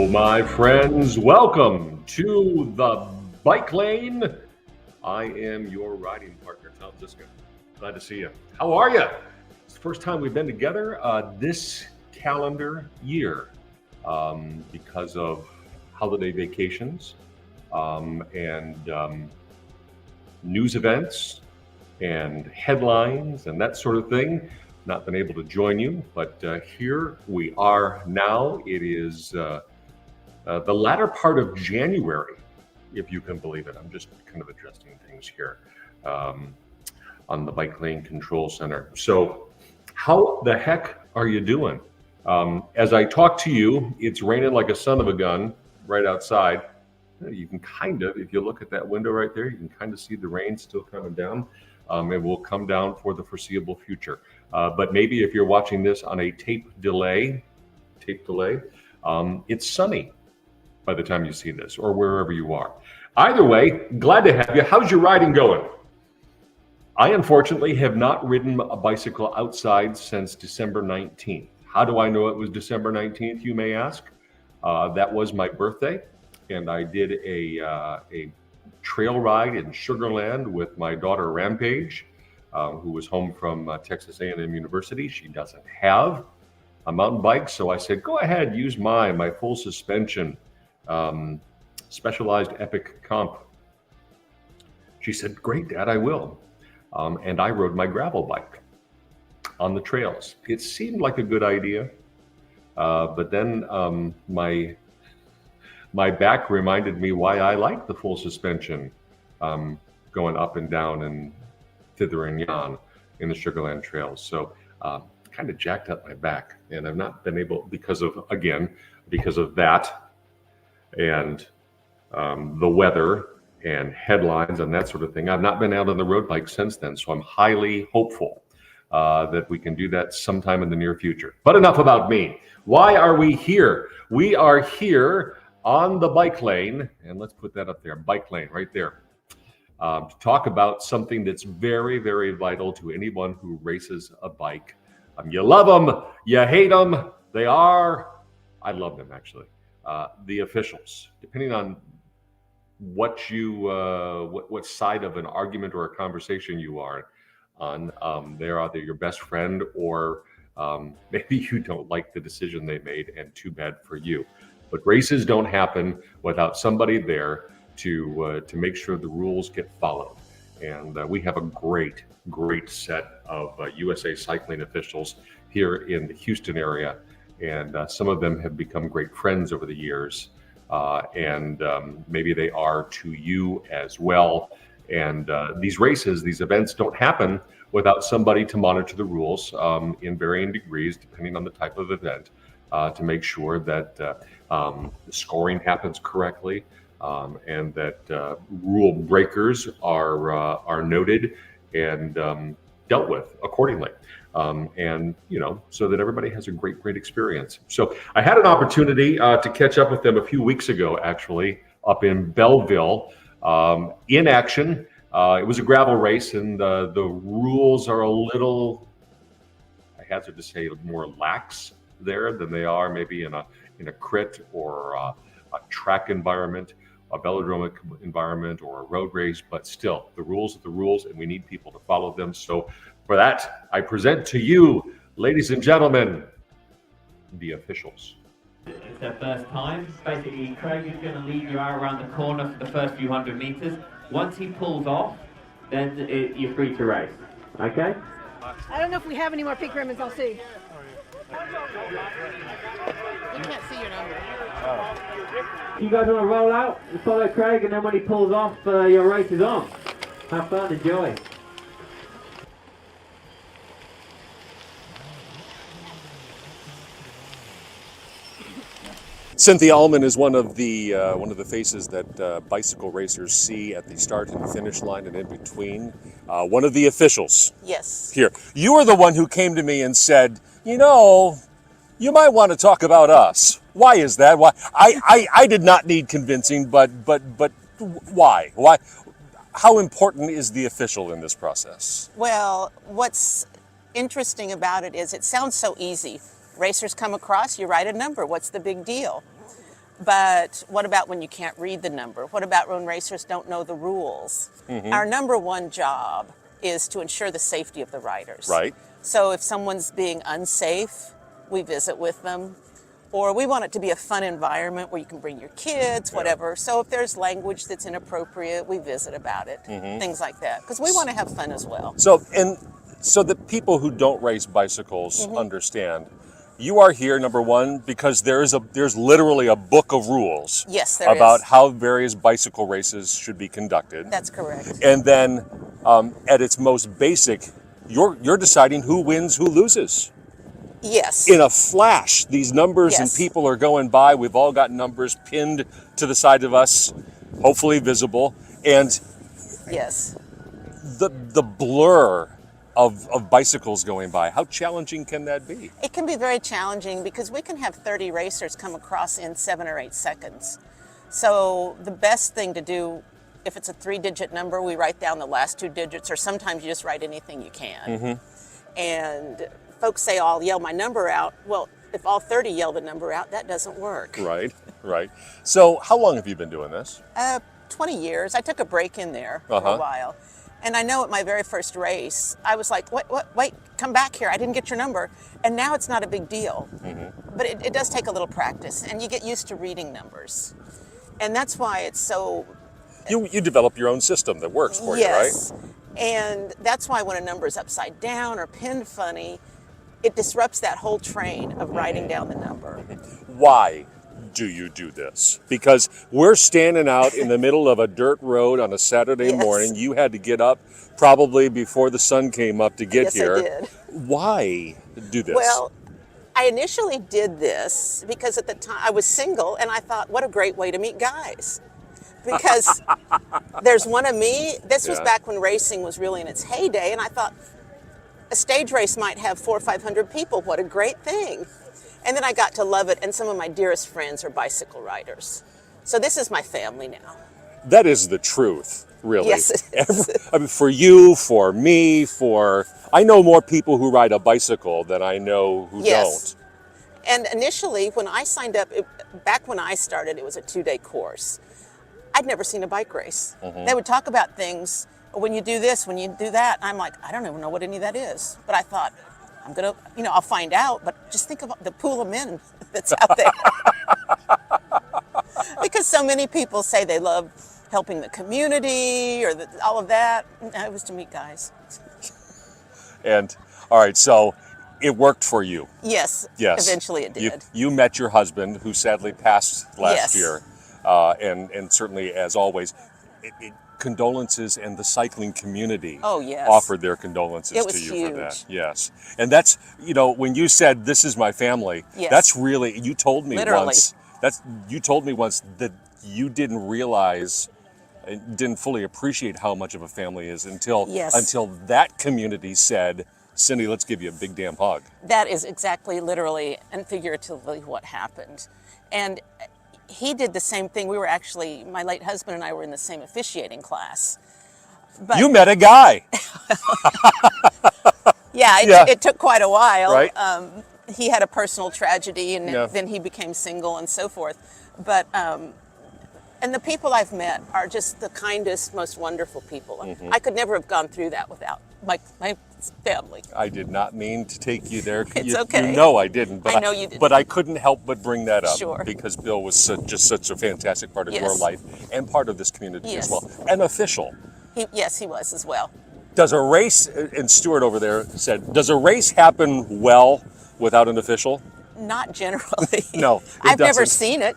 My friends, welcome to the Bike Lane. I am your riding partner, Tom Zizka. Glad to see you. How are you? It's the first time we've been together this calendar year because of holiday vacations and news events and headlines and that sort of thing. Not been able to join you, but here we are now. It is the latter part of January, if you can believe it. I'm just kind of adjusting things here on the Bike Lane Control Center. So how the heck are you doing? As I talk to you, it's raining like a son of a gun right outside. You can kind of, if you look at that window right there, you can kind of see the rain still coming down. It will come down for the foreseeable future. But maybe if you're watching this on a tape delay, it's sunny by the time you see this, or wherever you are. Either way, glad to have you. How's your riding going? I unfortunately have not ridden a bicycle outside since December 19th. How do I know it was December 19th, you may ask? That was my birthday, and I did a trail ride in Sugar Land with my daughter Rampage, who was home from Texas A&M University. She doesn't have a mountain bike, so I said, go ahead, use my full suspension Specialized Epic Comp. She said, great, Dad, I will. And I rode my gravel bike on the trails. It seemed like a good idea, but then my back reminded me why I like the full suspension going up and down and thither and yon in the Sugar Land trails. So kind of jacked up my back, and I've not been able, because of that and the weather and headlines and that sort of thing, I've not been out on the road bike since then. So I'm highly hopeful that we can do that sometime in the near future. But enough about me. Why are we here? We are here on the Bike Lane, and let's put that up there, Bike Lane right there, to talk about something that's very, very vital to anyone who races a bike. You love them, you hate them. I love them actually. The officials, depending on what side of an argument or a conversation you are on, they're either your best friend or maybe you don't like the decision they made, and too bad for you. But races don't happen without somebody there to make sure the rules get followed. And we have a great set of USA Cycling officials here in the Houston area. And some of them have become great friends over the years. And maybe they are to you as well. And these races, these events don't happen without somebody to monitor the rules in varying degrees, depending on the type of event, to make sure that the scoring happens correctly, and that rule breakers are noted and dealt with accordingly. And so that everybody has a great experience. So I had an opportunity to catch up with them a few weeks ago, actually, up in Belleville, in action. It was a gravel race, and the rules are a little, I hazard to say, more lax there than they are maybe in a crit or a track environment, a velodromic environment, or a road race. But still, the rules are the rules, and we need people to follow them. So for that, I present to you, ladies and gentlemen, the officials. It's their first time. Basically, Craig is going to lead you out around the corner for the first few hundred meters. Once he pulls off, then you're free to race. Okay? I don't know if we have any more pink ribbons. I'll see. You can't see your number. You guys want to roll out, follow Craig, and then when he pulls off, your race is on. Have fun, enjoy. Cynthia Ullman is one of the faces that bicycle racers see at the start and finish line and in between. One of the officials. Yes. Here, you are the one who came to me and said, you might want to talk about us. Why is that? Why? I did not need convincing, but why? Why? How important is the official in this process? Well, what's interesting about it is it sounds so easy. Racers come across, you write a number. What's the big deal? But what about when you can't read the number? What about when racers don't know the rules? Our number one job is to ensure the safety of the riders. Right. So if someone's being unsafe, we visit with them. Or we want it to be a fun environment where you can bring your kids, whatever. So if there's language that's inappropriate, we visit about it, things like that. Because we want to have fun as well. So the people who don't race bicycles understand. You are here, number one, because there's literally a book of rules. Yes, there about is. how various bicycle races should be conducted. That's correct. And then, at its most basic, you're deciding who wins, who loses. Yes. In a flash, these numbers and Yes. people are going by. We've all got numbers pinned to the side of us, hopefully visible, and Yes. the blur of bicycles going by. How challenging can that be? It can be very challenging because we can have 30 racers come across in 7 or 8 seconds. So the best thing to do, if it's a 3-digit number, we write down the last 2 digits, or sometimes you just write anything you can. And folks say, I'll yell my number out. Well, if all 30 yell the number out, that doesn't work. Right, right. So how long have you been doing this? 20 years. I took a break in there for a while. And I know at my very first race, I was like, wait, come back here. I didn't get your number. And now it's not a big deal. But it does take a little practice, and you get used to reading numbers. And that's why it's so... You develop your own system that works for you, right? Yes. And that's why when a number is upside down or pinned funny, it disrupts that whole train of writing down the number. Why do you do this? Because we're standing out in the middle of a dirt road on a Saturday Yes. morning. You had to get up probably before the sun came up to get Yes, here. I did. Why do this? Well, I initially did this because at the time I was single, and I thought, what a great way to meet guys. Because there's one of me. This was Yeah. back when racing was really in its heyday, and I thought a stage race might have 400 or 500 people. What a great thing. And then I got to love it, and some of my dearest friends are bicycle riders. So this is my family now. That is the truth, really. Yes, it is. I mean, for you, for me, I know more people who ride a bicycle than I know who Yes. don't. And initially, when I signed up, back when I started, it was a 2-day course. I'd never seen a bike race. They would talk about things, when you do this, when you do that. I'm like, I don't even know what any of that is. But I thought, I'm going to, I'll find out. But just think of the pool of men that's out there. Because so many people say they love helping the community or all of that. It was to meet guys. And, all right, so it worked for you. Yes. Yes. Eventually it did. You met your husband, who sadly passed last Yes. year. And certainly, as always, condolences, and the cycling community Oh, yes. offered their condolences It was to you for that. huge. Yes. And that's, when you said, this is my family, Yes. that's really, you told me Literally. once, you told me once that you didn't realize, didn't fully appreciate how much of a family is until Yes. that community said, Cindy, let's give you a big damn hug. That is exactly, literally, and figuratively what happened. And he did the same thing. We were actually, my late husband and I were in the same officiating class. But You met a guy. yeah, it took quite a while. Right. He had a personal tragedy, and Yeah. then he became single and so forth. But and the people I've met are just the kindest, most wonderful people. I could never have gone through that without my family. I did not mean to take you there. It's you, okay. You know I didn't. But I know you didn't. But I couldn't help but bring that up. Sure. Because Bill was just such a fantastic part of your Yes. life and part of this community as Yes. well. An official. Yes, he was as well. Does a race, and Stuart over there said, does a race happen well without an official? Not generally. No, it I've never doesn't. seen it.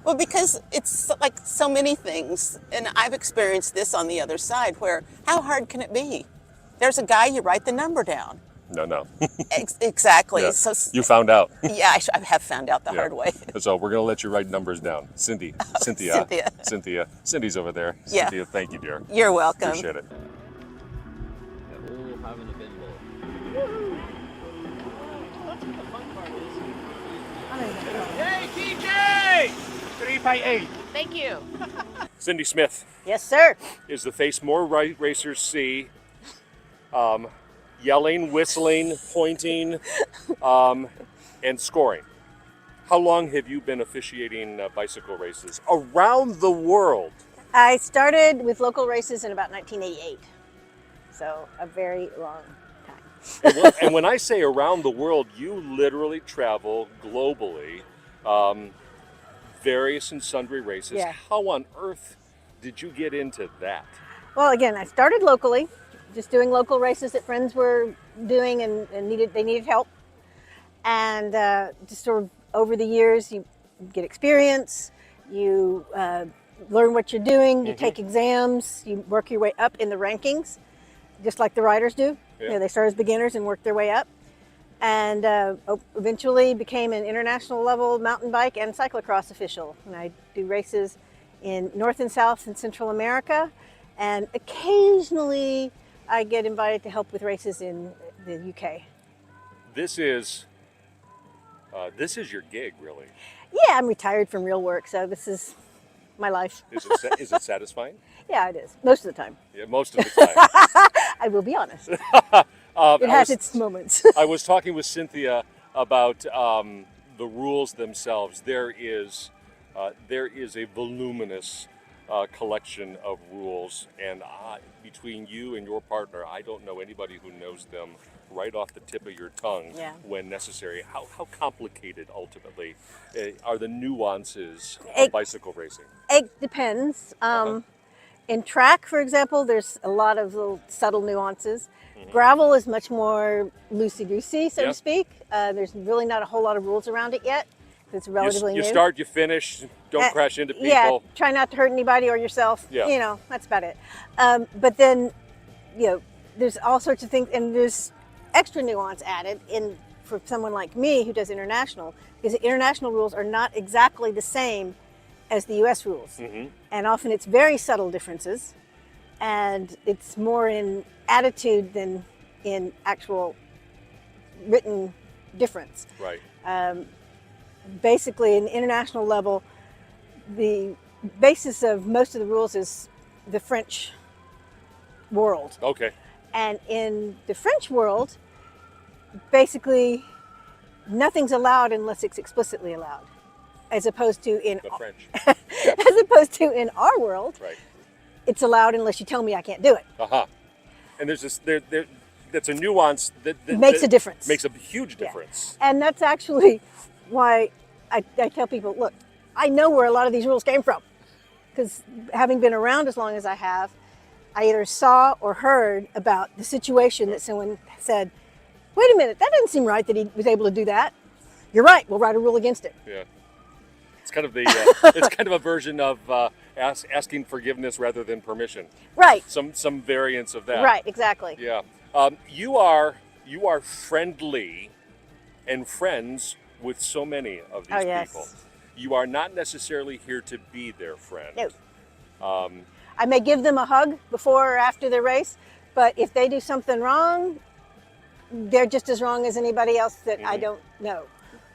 Well, because it's like so many things, and I've experienced this on the other side, where how hard can it be? There's a guy, you write the number down. No. Exactly. Yeah. So You found out. yeah, I have found out the Yeah. hard way. So we're going to let you write numbers down. Cynthia. Cynthia. Cindy's over there. Yeah. Cynthia, thank you, dear. You're welcome. Appreciate it. They're all having a pinball. Hey, TJ! 3x8. Thank you. Cindy Smith Yes, sir. is the face more racers see. Yelling, whistling, pointing, and scoring. How long have you been officiating bicycle races around the world? I started with local races in about 1988, so a very long time. And when I say around the world, you literally travel globally, various and sundry races. Yeah. How on earth did you get into that? Well, again, I started locally, just doing local races that friends were doing and they needed help. And just sort of over the years, you get experience, you learn what you're doing, you take exams, you work your way up in the rankings, just like the riders do. Yeah. You know, they start as beginners and work their way up. And eventually became an international level mountain bike and cyclocross official. And I do races in North and South and Central America. And occasionally I get invited to help with races in the UK. This is your gig, really. Yeah, I'm retired from real work, so this is my life. Is it satisfying? Yeah, it is, most of the time. Yeah, most of the time. I will be honest. It I has was- its moments. I was talking with Cynthia about the rules themselves. There is a voluminous collection of rules, and between you and your partner, I don't know anybody who knows them right off the tip of your tongue Yeah. when necessary. How complicated ultimately are the nuances of It- bicycle racing? It depends. In track, for example, there's a lot of little subtle nuances. Gravel is much more loosey-goosey, so Yep. to speak. There's really not a whole lot of rules around it yet. It's relatively You new. start, you finish, don't crash into people. Yeah, try not to hurt anybody or yourself. Yeah. You know, that's about it. But then, you know, there's all sorts of things, and there's extra nuance added in for someone like me who does international, because the international rules are not exactly the same as the U.S. rules, and often it's very subtle differences, and it's more in attitude than in actual written difference. Right. Basically, in the international level, the basis of most of the rules is the French world. Okay. And in the French world, basically, nothing's allowed unless it's explicitly allowed, as opposed to in The French. as opposed to in our world, Right. it's allowed unless you tell me I can't do it. And there's this that's a nuance that Makes a difference. Makes a huge Yeah. difference. And that's actually why I tell people, look, I know where a lot of these rules came from, because having been around as long as I have, I either saw or heard about the situation that someone said, wait a minute, that doesn't seem right that he was able to do that. You're right, we'll write a rule against it. Yeah. It's kind of the it's kind of a version of asking forgiveness rather than permission. Right, Some variance of that. right, exactly. Yeah. You are friendly and friends with so many of these Oh, yes. people. You are not necessarily here to be their friend. No. I may give them a hug before or after the race, but if they do something wrong, they're just as wrong as anybody else that I don't know.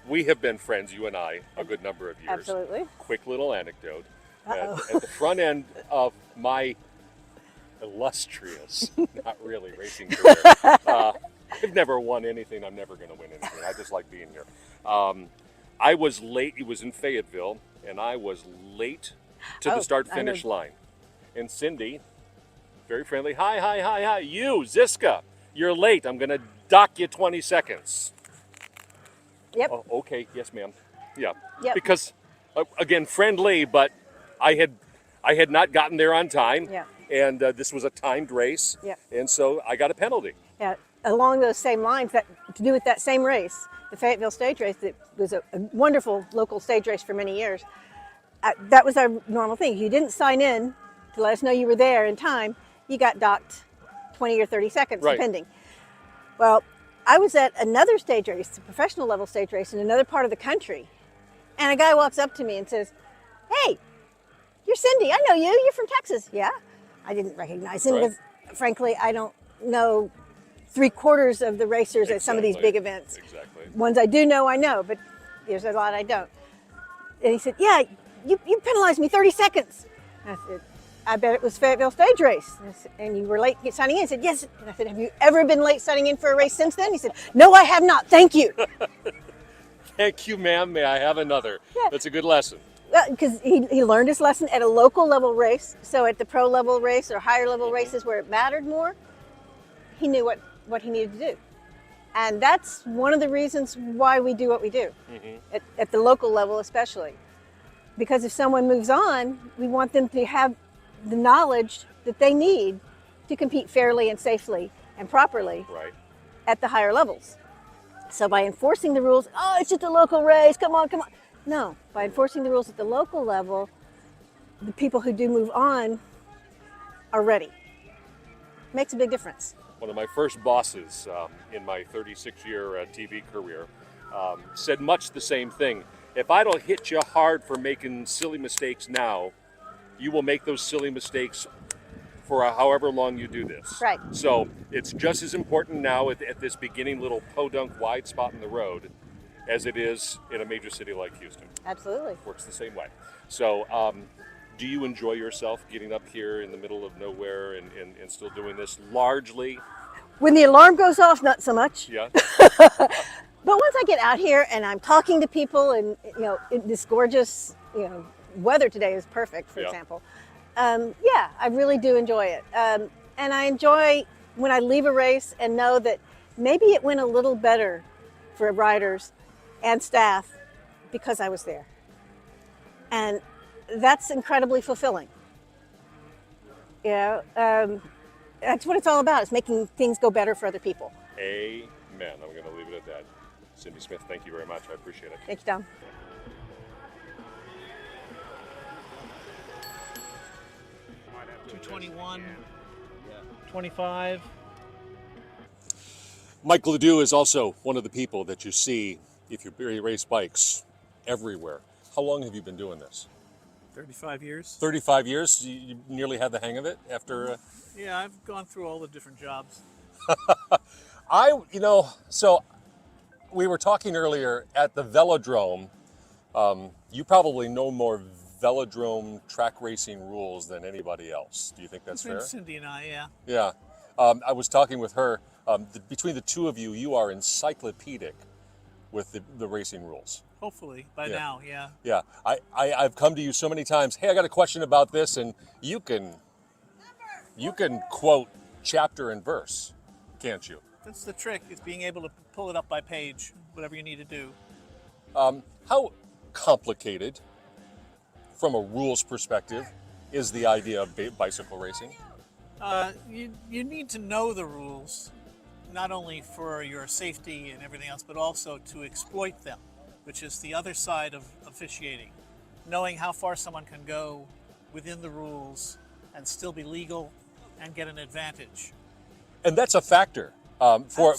We have been friends, you and I, a good number of years. Absolutely. Quick little anecdote. Uh-oh. At the front end of my illustrious, not really, racing career, I've never won anything. I'm never going to win anything. I just like being here. I was late. It was in Fayetteville, and I was late to the Oh, start-finish line. And Cindy, very friendly, hi, you, Zizka, you're late. I'm going to dock you 20 seconds. Yep. Oh, okay, yes, ma'am. Yeah. Yep. Because, again, friendly, but I had not gotten there on time. Yeah. And this was a timed race. Yeah. And so I got a penalty. Yeah, along those same lines, that to do with that same race, the Fayetteville stage race, that was a wonderful local stage race for many years. That was our normal thing. If you didn't sign in to let us know you were there in time, you got docked 20 or 30 seconds, Right. depending. Well, I was at another stage race, a professional level stage race in another part of the country, and a guy walks up to me and says, "Hey, you're Cindy. I know you. You're from Texas." Yeah. I didn't recognize him Right. because, frankly, I don't know 3/4 of the racers at some of these Exactly. big events. Exactly. Ones I do know, I know, but there's a lot I don't. And he said, "Yeah, you penalized me 30 seconds." And I said, "I bet it was Fayetteville stage race." And I said, "And you were late signing in?" He said, "Yes." And I said, "Have you ever been late signing in for a race since then?" He said, "No, I have not. Thank you." Thank you, ma'am. May I have another? Yeah. That's a good lesson. Because he learned his lesson at a local level race. So at the pro level race or higher level races where it mattered more, he knew what he needed to do. And that's one of the reasons why we do what we do, at the local level especially. Because if someone moves on, we want them to have the knowledge that they need to compete fairly and safely and properly Right. at the higher levels. So by enforcing the rules, oh, it's just a local race, come on, come on. No, by enforcing the rules at the local level, the people who do move on are ready. Makes a big difference. One of my first bosses in my 36-year TV career said much the same thing. If I don't hit you hard for making silly mistakes now, you will make those silly mistakes for however long you do this. Right. So it's just as important now at this beginning little podunk wide spot in the road as it is in a major city like Houston. Absolutely. Works the same way. So do you enjoy yourself getting up here in the middle of nowhere and still doing this largely? When the alarm goes off, not so much. Yeah. But once I get out here and I'm talking to people, and this gorgeous, weather today is perfect, for example. Yeah, I really do enjoy it. And I enjoy when I leave a race and know that maybe it went a little better for riders and staff because I was there. And that's incredibly fulfilling. That's what it's all about, is making things go better for other people. Amen. I'm going to leave it at that. Cindy Smith, thank you very much. I appreciate it. Thank you, Tom. $221, 25. Mike Ledoux is also one of the people that you see if you race bikes everywhere. How long have you been doing this? 35 years. 35 years? You nearly had the hang of it after? Yeah, I've gone through all the different jobs. So we were talking earlier at the velodrome. You probably know more velodrome track racing rules than anybody else. Do you think that's fair? Cindy and I, yeah. Yeah. I was talking with her. Between the two of you, you are encyclopedic with the racing rules. Hopefully, by now, yeah. Yeah. I've come to you so many times, hey, I got a question about this, and you can quote chapter and verse, can't you? That's the trick, is being able to pull it up by page, whatever you need to do. How complicated, from a rules perspective, is the idea of bicycle racing? You need to know the rules, not only for your safety and everything else, but also to exploit them, which is the other side of officiating. Knowing how far someone can go within the rules and still be legal and get an advantage. And that's a factor for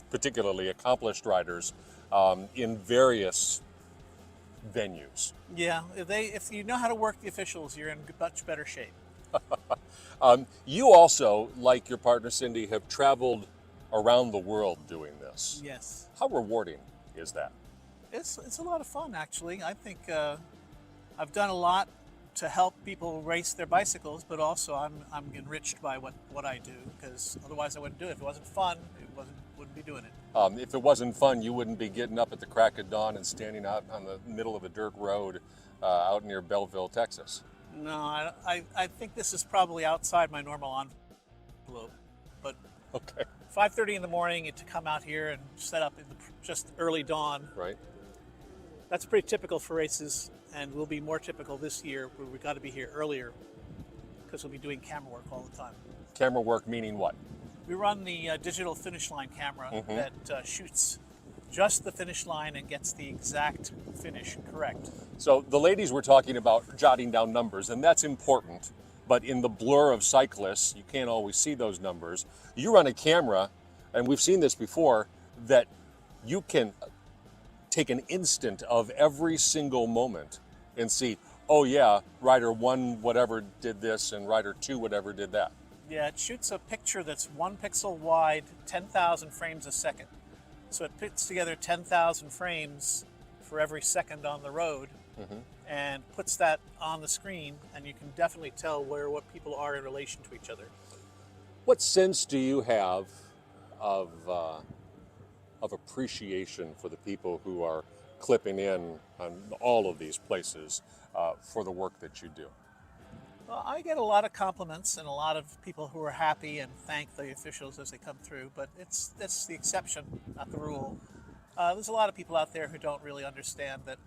particularly accomplished riders in various venues. Yeah, if you know how to work the officials, you're in much better shape. You also, like your partner Cindy, have traveled around the world doing this. Yes. How rewarding is that? It's a lot of fun, actually. I think I've done a lot to help people race their bicycles, but also I'm enriched by what I do, because otherwise I wouldn't do it. If it wasn't fun, wouldn't be doing it. If it wasn't fun, you wouldn't be getting up at the crack of dawn and standing out on the middle of a dirt road out near Belleville, Texas. No, I think this is probably outside my normal envelope, but okay. 5:30 in the morning to come out here and set up in just early dawn. Right. That's pretty typical for races, and will be more typical this year, where we've got to be here earlier because we'll be doing camera work all the time. Camera work meaning what? We run the digital finish line camera that shoots just the finish line and gets the exact finish correct. So the ladies were talking about jotting down numbers, and that's important, but in the blur of cyclists, you can't always see those numbers. You run a camera, and we've seen this before, that you can take an instant of every single moment and see, oh yeah, rider 1 whatever did this and rider 2 whatever did that. Yeah, it shoots a picture that's 1 pixel wide, 10,000 frames a second. So it puts together 10,000 frames for every second on the road and puts that on the screen, and you can definitely tell what people are in relation to each other. What sense do you have of of appreciation for the people who are clipping in on all of these places for the work that you do? Well, I get a lot of compliments and a lot of people who are happy and thank the officials as they come through, but that's the exception, not the rule. There's a lot of people out there who don't really understand that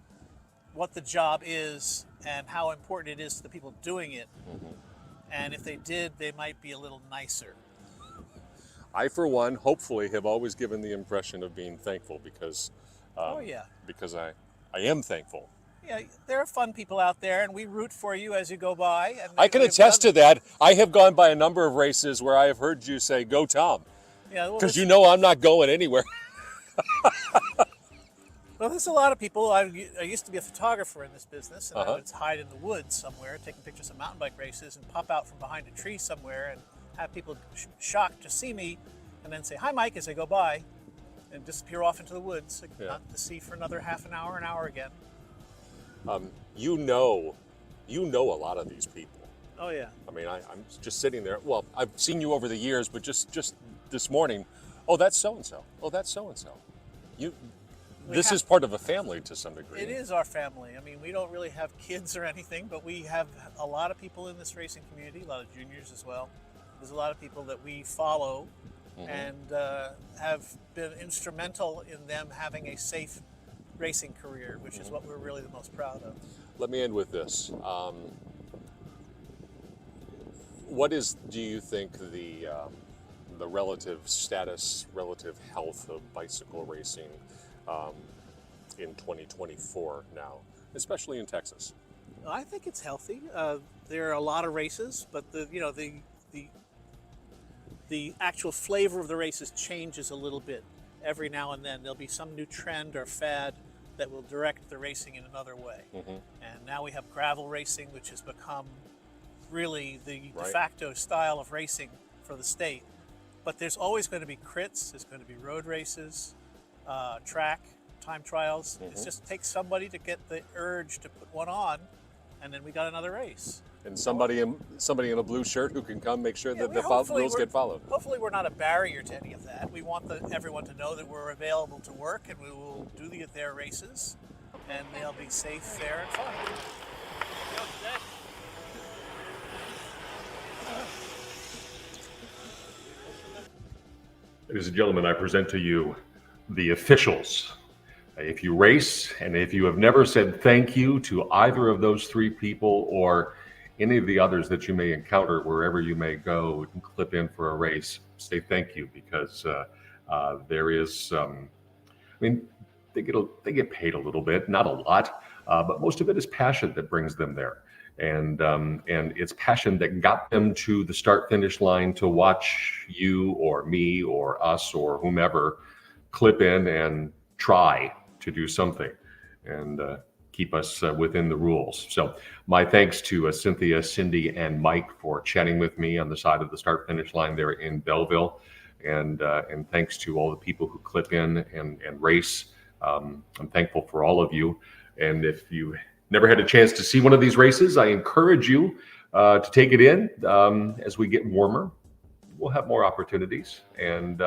what the job is and how important it is to the people doing it. And if they did, they might be a little nicer. I, for one, hopefully have always given the impression of being thankful because because I am thankful. Yeah, there are fun people out there, and we root for you as you go by. And I can attest to that. I have gone by a number of races where I have heard you say, "Go Tom," Yeah, well, because you know I'm not going anywhere. well, there's a lot of people. I used to be a photographer in this business, and I would hide in the woods somewhere, taking pictures of mountain bike races, and pop out from behind a tree somewhere and have people shocked to see me, and then say, "Hi, Mike," as I go by, and disappear off into the woods, not to see for another half an hour again. You know a lot of these people. Oh yeah. I mean, I'm just sitting there. Well, I've seen you over the years, but just this morning, oh, that's so and so. Oh, that's so and so. This is part of a family to some degree. It is our family. I mean, we don't really have kids or anything, but we have a lot of people in this racing community, a lot of juniors as well. There's a lot of people that we follow and have been instrumental in them having a safe racing career, which is what we're really the most proud of. Let me end with this. What is, do you think, the relative status, relative health of bicycle racing in 2024 now, especially in Texas? I think it's healthy. There are a lot of races, but the actual flavor of the races changes a little bit. Every now and then there'll be some new trend or fad that will direct the racing in another way. And now we have gravel racing, which has become really the de facto style of racing for the state. But there's always going to be crits, there's going to be road races, track, time trials. It just takes somebody to get the urge to put one on, and then we got another race. And somebody in a blue shirt who can come make sure that the rules get followed. Hopefully we're not a barrier to any of that. We want everyone to know that we're available to work, and we will do their races, and they'll be safe, fair, and fun. Ladies and gentlemen, I present to you the officials. If you race, and if you have never said thank you to either of those three people or any of the others that you may encounter wherever you may go and clip in for a race, say thank you, because there is, I mean, they get paid a little bit, not a lot, but most of it is passion that brings them there. And it's passion that got them to the start-finish line to watch you or me or us or whomever clip in and try to do something and keep us within the rules. So my thanks to Cynthia, Cindy, and Mike for chatting with me on the side of the start-finish line there in Belleville. And thanks to all the people who clip in and race. I'm thankful for all of you. And if you never had a chance to see one of these races, I encourage you to take it in as we get warmer. We'll have more opportunities. And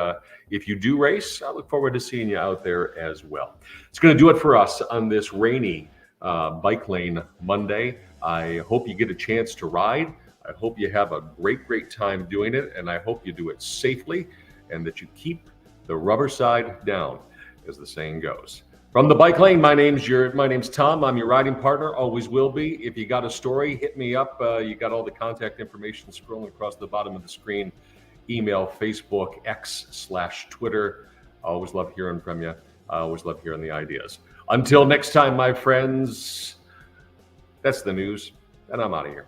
if you do race, I look forward to seeing you out there as well. It's going to do it for us on this rainy Bike Lane Monday. I hope you get a chance to ride. I hope you have a great time doing it. And I hope you do it safely and that you keep the rubber side down, as the saying goes. From the Bike Lane, my name's Tom. I'm your riding partner, always will be. If you got a story, hit me up. You got all the contact information scrolling across the bottom of the screen. Email, Facebook, X/Twitter. I always love hearing from you. I always love hearing the ideas. Until next time, my friends, that's the news, and I'm out of here.